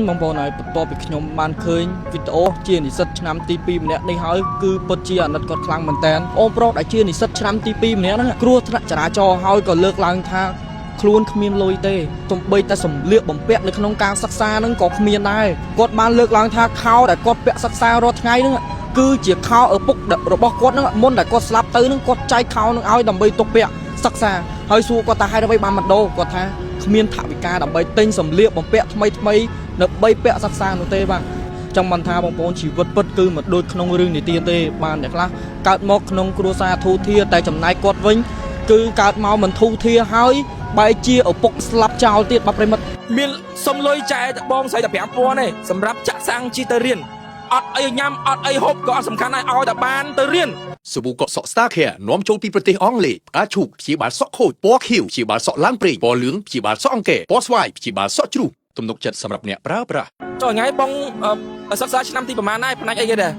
បងប្អូនហើយបន្ទាប់ពីខ្ញុំបានឃើញវីដេអូជានិស្សិតឆ្នាំទី2ម្នាក់នេះហើយគឺពិតជាអាណិតគាត់ខ្លាំងមែនតើអូនប្រុសដែលជានិស្សិតឆ្នាំទី2ម្នាក់ហ្នឹងគ្រោះថ្នាក់ចរាចរណ៍ហើយក៏លើកឡើងថាខ្លួនគ្មានលុយទេទំបីតែសម្លៀកបំពាក់នៅក្នុងការសិក្សាហ្នឹងក៏គ្មានដែរគាត់បានលើកឡើងថាខោដែលគាត់ពាក់សិក្សារាល់ថ្ងៃហ្នឹងគឺជាខោឪពុករបស់គាត់ហ្នឹងមុនដែលគាត់ស្លាប់ទៅហ្នឹងគាត់ចែកខោហ្នឹងឲ្យដើម្បីទុកពាក់សិក្សាហើយសួរគាត់ថាហេតុអ្វីបានមិនដូរគាត់ថាគ្មានថវិកាដើម្បីទិញសម្លៀកបំពាក់ថ្មីដើម្បីពាក់សិក្សានោះទេបាទចង់បានថាបងប្អូនជីវិតពិតគឺមិនដូចក្នុងរឿងនិទានទេបានអ្នកខ្លះកើតមកក្នុងគ្រួសារធូរធារតែចំណែកគាត់វិញគឺកើតមកមិនធូរធារហើយបែរជាឪពុកស្លាប់ចោលទៀតបាទប្រិមិត្តមានសុំលុយចែកបងស្រីតែ 5,000 ទេសម្រាប់ចាក់សាំងជីទៅរៀនអត់អីញ៉ាំអត់អីហូបក៏អត់សំខាន់ដែរឲ្យតែបានទៅរៀនសាប៊ូកក់សក់ Star Care នាំចូលពីប្រទេសអង់គ្លេសផ្កាឈូកព្យាបាលសក់ខូចពណ៌ខៀវព្យាបាលសក់ឡើងព្រេងពណ៌លឿងព្យាបាលសក់អង្គែពណ៌ស្វាយព្យាបាលសក់ជ្រុះទំនុកចិត្តសម្រាប់អ្នកប្រើប្រាស់ចុះថ្ងៃបងសិក្សាឆ្នាំទីប្រហែលដែរផ្នែកអីគេដែរ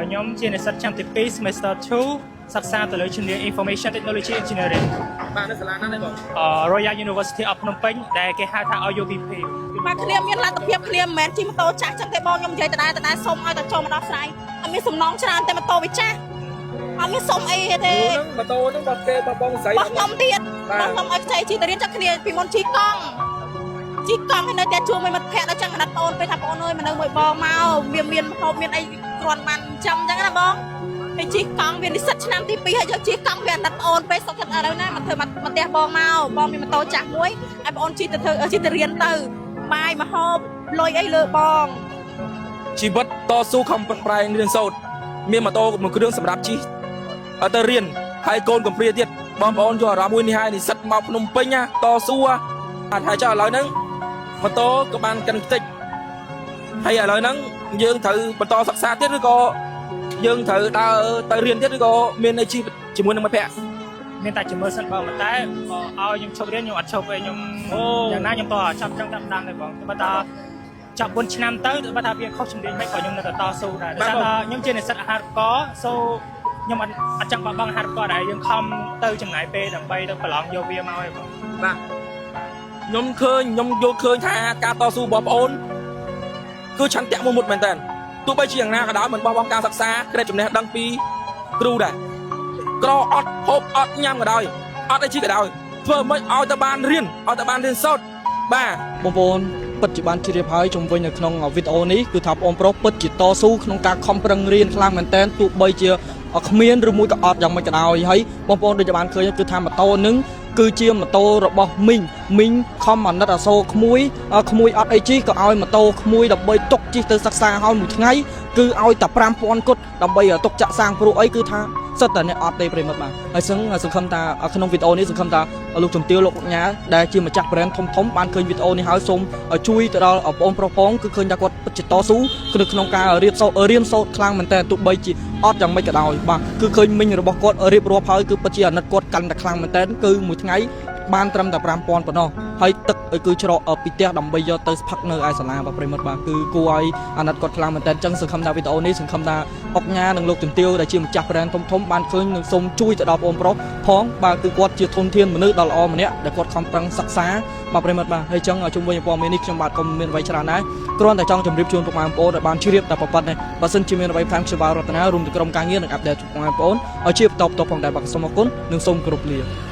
ខ្ញុំជានិស្សិតឆ្នាំទី2 semester 2សិក្សាទៅលើជំនាញ Information Technology Engineering បាទនៅសាលាណាដែរបង Royal University of Phnom Penh ដែលគេហៅថា RUPP បាទគ្នាមានលទ្ធភាពគ្នាមិនមែនជិះម៉ូតូចាស់ចឹងទេបងខ្ញុំនិយាយដដែលសុំឲ្យតែចូលមកដល់ស្រ័យអត់មានសំណងច្រើនតែម៉ូតូវាចាស់អត់មានសុំអីទេម៉ូតូហ្នឹងបងគេបងស្រីបងខ្ញុំទៀតបងខ្ញុំឲ្យខ្ចីជិះទៅរៀនចាក់គ្នាពីមុនជិះកង់ហើយនៅតែជួបមួយមិត្តភក្តិដល់ចឹងអាណិតបងពេលថាបងអើយមកនៅមួយបងមកមានហូបមានអីគ្រាន់បានចាំចឹងណាបងហើយជិះកង់វានិស្សិតឆ្នាំទី2ហើយយកជិះកង់វាអាណិតអូនពេលសុខចិត្តឥឡូវណាមកធ្វើមកផ្ទះបងមកបងមានម៉ូតូចាស់មួយឲ្យបងជិះទៅធ្វើជិះទៅរៀនទៅបាយមកហូបលុយអីលើបងជីវិតតស៊ូខំប្រឹងប្រែងរៀនសូត្រមានម៉ូតូមួយគ្រឿងសម្រាប់ជិះទៅរៀនហើយកូនកំព្រាទៀតបងប្អូនយកអារម្មណ៍មួយនេះហើយនិស្សិតមកភ្នំពេញណាតស៊ូអាចហើយចុះឥឡូវហ្នឹងម៉ូតូក៏បានកិនតិចហើយឥឡូវហ្នឹងយើងត្រូវបន្តសិក្សាទៀតឬក៏យើងត្រូវដើរទៅរៀនទៀតឬក៏មានអីជាមួយនឹងមិត្តភក្តិមានតែជាមួយសិនបងតែឲ្យខ្ញុំឈប់រៀនខ្ញុំអត់ឈប់ទេខ្ញុំយ៉ាងណាខ្ញុំតចាប់ចឹងតាមដានទេបងបើថាចាប់4ឆ្នាំទៅបើថាវាខុសជំនាញមិនក៏ខ្ញុំនៅតែតស៊ូដែរដោយសារថាខ្ញុំជានិស្សិតអាហារូបករណ៍ខ្ញុំអត់ចង់បាត់បង់អាហារូបករណ៍ដែលយើងខំទៅចំណាយពេលដើម្បីទៅប្រឡងយកវាមកឯងបងបាទខ្ញុំយល់ឃើញថាការតស៊ូបងប្អូនគឺឆន្ទៈមុតមែនតើទោះបីជាយ៉ាងណាក៏ដោយមិនបោះបង់ការសិក្សាក្រេបចំណេះដឹងពីគ្រូដែរក្រអត់ហូបអត់ញ៉ាំក៏ដោយអត់អីជីក៏ដោយធ្វើមិនឲ្យតែបានរៀនសូត្របាទបងប្អូនពិតជាបានជ្រាបហើយជំវិញនៅក្នុងវីដេអូនេះគឺថាបងប្រុសពិតជាតស៊ូក្នុងការខំប្រឹងរៀនខ្លាំងមែនតើទោះបីជាគ្មានឬមួយក៏អត់យ៉ាងមិនក៏ដោយហើយបងប្អូនដូចជាបានឃើញគឺថាម៉ូតូនឹងគឺជាម៉ូតូរបស់មីងខំអាណិតអាសូរក្មួយអត់អីជីក៏ឲ្យម៉ូតូក្មួយដើម្បីទុកជិះទៅសិក្សាហើយមួយថ្ងៃគឺឲ្យតែ 5,000 គត់ដើម្បីទុកចាក់សាំងព្រោះអីគឺថាសិតតែអ្នកអត់ទេប្រិមិត្តបាទហើយសង្ឃឹមថាក្នុងវីដេអូនេះសង្ឃឹមថាលោកជំទាវលោកញ៉ាដែលជាម្ចាស់ brand ធំបានឃើញវីដេអូនេះហើយសូមជួយទៅដល់បងប្រុសផងគឺឃើញថាគាត់ពិតជាតស៊ូក្នុងការរៀនសូត្រខ្លាំងមែនតើទោះបីជាអត់យ៉ាងម៉េចក៏ដោយបាទគឺឃើញមីងរបស់គាត់រៀបរាប់ហើយគឺពិតជាអាណិតគាត់កាន់តែខ្លាំងមែនតើគឺមួយថ្ងៃបានត្រឹមតែ 5,000 ប៉ុណ្ណោះហើយទឹកគឺច្រកពីផ្ទះដើម្បីយកទៅស្ផឹកនៅឯសាលាបាទប្រិមិត្តបាទគឺគួរឲ្យអាណិតគាត់ខ្លាំងមែនតើអញ្ចឹងសង្ឃឹមថាវីដេអូនេះសង្ឃឹមថាអុកញ៉ានិងលោកជំទាវដែលជាម្ចាស់ brand ធំបានឃើញនិងសូមជួយទៅដល់បងប្រុសផងបាទគឺគាត់ជាធនធានមនុស្សដ៏ល្អម្នាក់ដែលគាត់ខំប្រឹងសិក្សាបាទប្រិមិត្តបាទហើយអញ្ចឹងជុំវិញព័ត៌មាននេះខ្ញុំបាទក៏មានអ្វីច្រើនដែរគ្រាន់តែចង់ជម្រាបជូនបងប្អូនដែលបានជ្រាបតែប៉ុណ្ណេះបើសិនជាមានអ្វីផ្ថែមខ្ញុំបាទរតនារួមទាំងក្រុមការងារនិងអាប់ដេតជូនបងប្អូនឲ្យជាបន្តផងដែរបាទសូមអរគុណនិងសូមគោរពលា